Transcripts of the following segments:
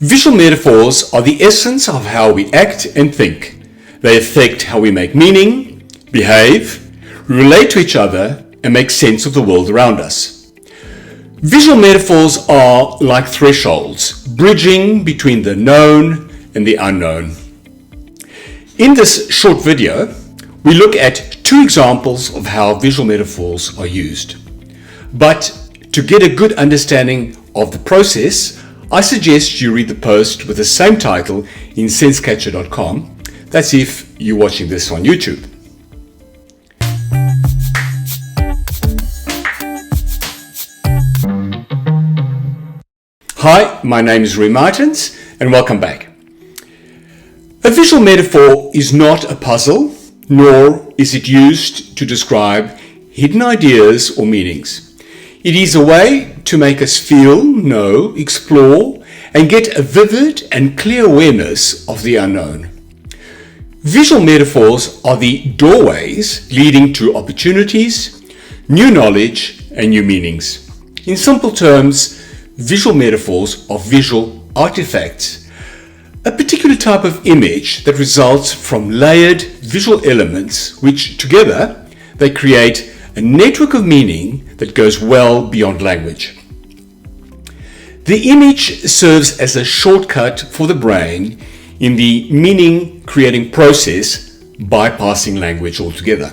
Visual metaphors are the essence of how we act and think. They affect how we make meaning, behave, relate to each other, and make sense of the world around us. Visual metaphors are like thresholds, bridging between the known and the unknown. In this short video, we look at two examples of how visual metaphors are used. But to get a good understanding of the process, I suggest you read the post with the same title in sensecatcher.com. That's if you're watching this on YouTube. Hi, my name is Rui Martins and welcome back. A visual metaphor is not a puzzle, nor is it used to describe hidden ideas or meanings. It is a way to make us feel, know, explore, and get a vivid and clear awareness of the unknown. Visual metaphors are the doorways leading to opportunities, new knowledge, and new meanings. In simple terms, visual metaphors are visual artifacts, a particular type of image that results from layered visual elements which together they create a network of meaning that goes well beyond language. The image serves as a shortcut for the brain in the meaning creating process, bypassing language altogether.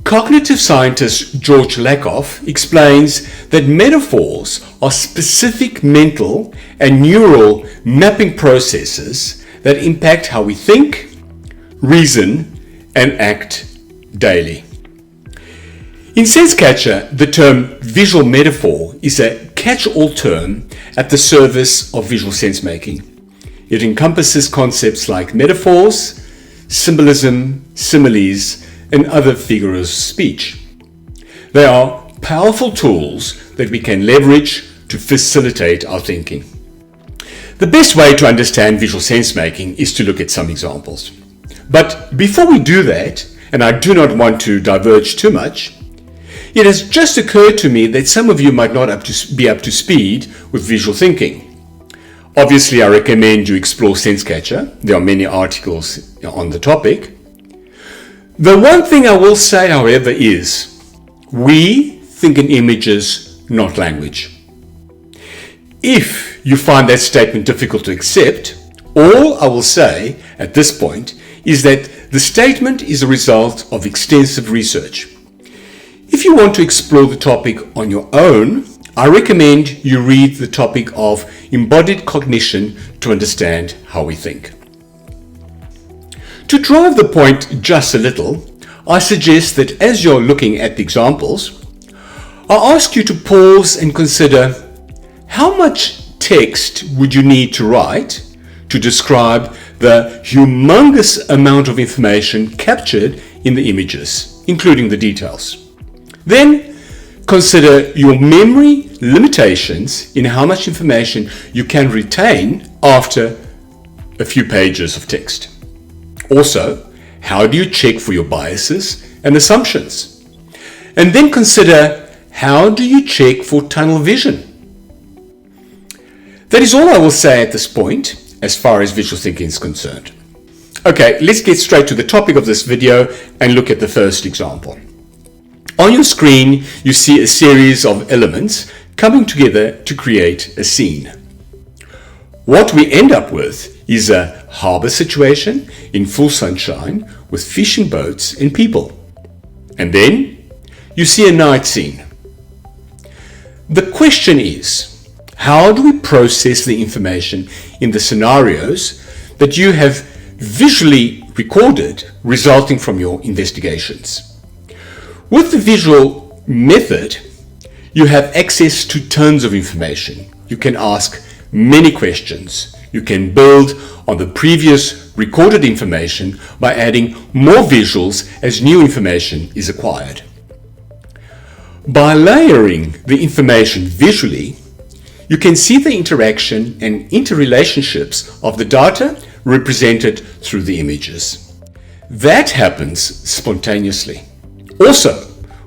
Cognitive scientist George Lakoff explains that metaphors are specific mental and neural mapping processes that impact how we think, reason, and act daily. In SenseCatcher, the term visual metaphor is a catch-all term at the service of visual sense-making. It encompasses concepts like metaphors, symbolism, similes, and other figures of speech. They are powerful tools that we can leverage to facilitate our thinking. The best way to understand visual sense-making is to look at some examples. But before we do that, and I do not want to diverge too much, it has just occurred to me that some of you might not be up to speed with visual thinking. Obviously, I recommend you explore SenseCatcher. There are many articles on the topic. The one thing I will say, however, is we think in images, not language. If you find that statement difficult to accept, all I will say at this point is that the statement is a result of extensive research. If you want to explore the topic on your own, I recommend you read the topic of embodied cognition to understand how we think. To drive the point just a little, I suggest that as you're looking at the examples, I ask you to pause and consider how much text would you need to write to describe the humongous amount of information captured in the images, including the details. Then consider your memory limitations in how much information you can retain after a few pages of text. Also, how do you check for your biases and assumptions? And then consider how do you check for tunnel vision? That is all I will say at this point as far as visual thinking is concerned. Okay, let's get straight to the topic of this video and look at the first example. On your screen, you see a series of elements coming together to create a scene. What we end up with is a harbor situation in full sunshine with fishing boats and people. And then you see a night scene. The question is, how do we process the information in the scenarios that you have visually recorded resulting from your investigations? With the visual method, you have access to tons of information. You can ask many questions. You can build on the previous recorded information by adding more visuals as new information is acquired. By layering the information visually, you can see the interaction and interrelationships of the data represented through the images. That happens spontaneously. Also,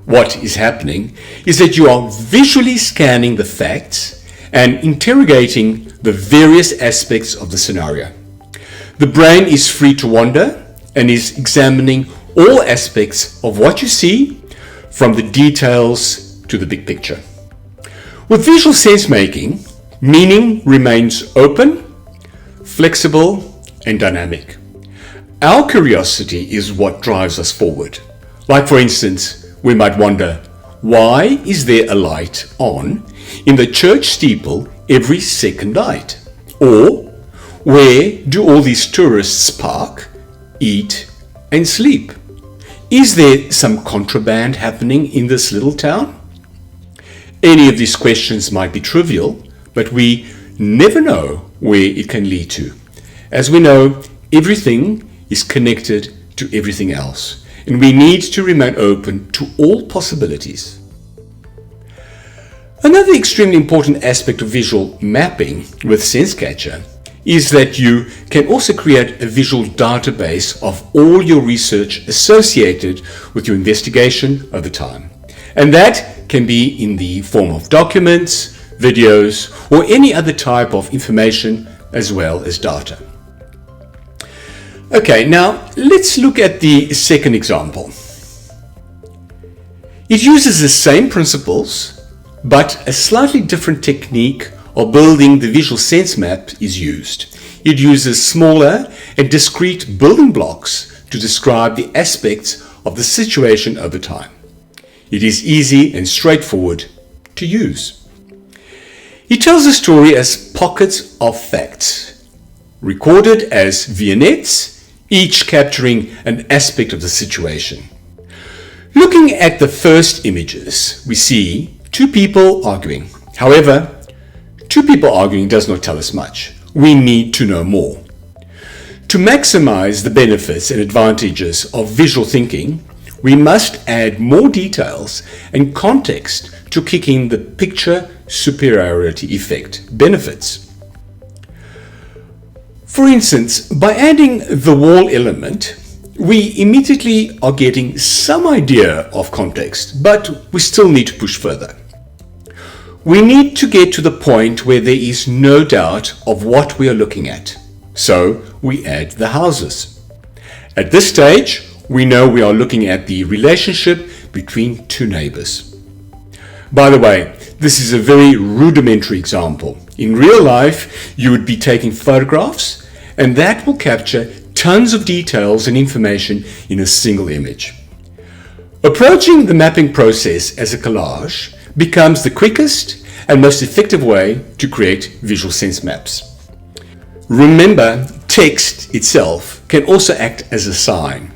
what is happening is that you are visually scanning the facts and interrogating the various aspects of the scenario. The brain is free to wander and is examining all aspects of what you see, from the details to the big picture. With visual sense making, meaning remains open, flexible, and dynamic. Our curiosity is what drives us forward. Like, for instance, we might wonder, why is there a light on in the church steeple every second night? Or, where do all these tourists park, eat, and sleep? Is there some contraband happening in this little town? Any of these questions might be trivial, but we never know where it can lead to. As we know, everything is connected to everything else, and we need to remain open to all possibilities. Another extremely important aspect of visual mapping with SenseCatcher is that you can also create a visual database of all your research associated with your investigation over time. And that can be in the form of documents, videos, or any other type of information as well as data. Okay, now let's look at the second example. It uses the same principles, but a slightly different technique of building the visual sense map is used. It uses smaller and discrete building blocks to describe the aspects of the situation over time. It is easy and straightforward to use. It tells the story as pockets of facts, recorded as vignettes, each capturing an aspect of the situation. Looking at the first images, we see two people arguing. However, two people arguing does not tell us much. We need to know more. To maximize the benefits and advantages of visual thinking, we must add more details and context to kick in the picture superiority effect benefits. For instance, by adding the wall element, we immediately are getting some idea of context, but we still need to push further. We need to get to the point where there is no doubt of what we are looking at. So we add the houses. At this stage, we know we are looking at the relationship between two neighbors. By the way, this is a very rudimentary example. In real life, you would be taking photographs, and that will capture tons of details and information in a single image. Approaching the mapping process as a collage becomes the quickest and most effective way to create visual sense maps. Remember, text itself can also act as a sign.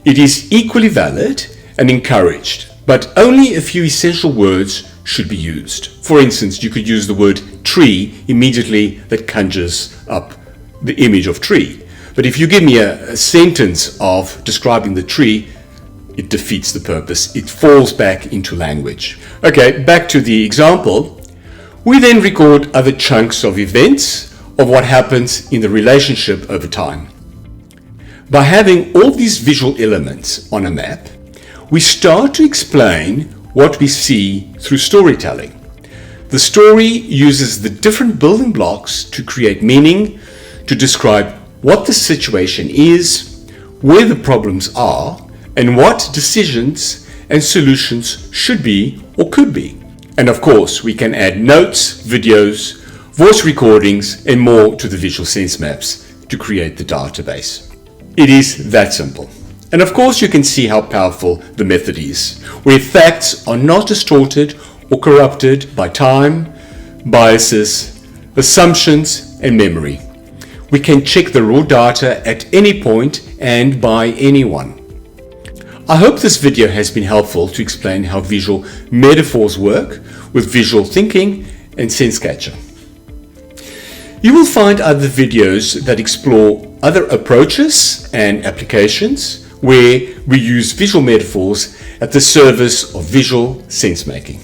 It is equally valid and encouraged, but only a few essential words should be used. For instance, you could use the word tree immediately, that conjures up the image of tree. But if you give me a sentence of describing the tree, it defeats the purpose. It falls back into language. Okay, back to the example. We then record other chunks of events of what happens in the relationship over time. By having all these visual elements on a map, we start to explain what we see through storytelling. The story uses the different building blocks to create meaning, to describe what the situation is, where the problems are, and what decisions and solutions should be or could be. And of course, we can add notes, videos, voice recordings, and more to the visual sense maps to create the database. It is that simple. And of course, you can see how powerful the method is, where facts are not distorted or corrupted by time, biases, assumptions, and memory. We can check the raw data at any point and by anyone. I hope this video has been helpful to explain how visual metaphors work with visual thinking and SenseCatcher. You will find other videos that explore other approaches and applications where we use visual metaphors at the service of visual sense making.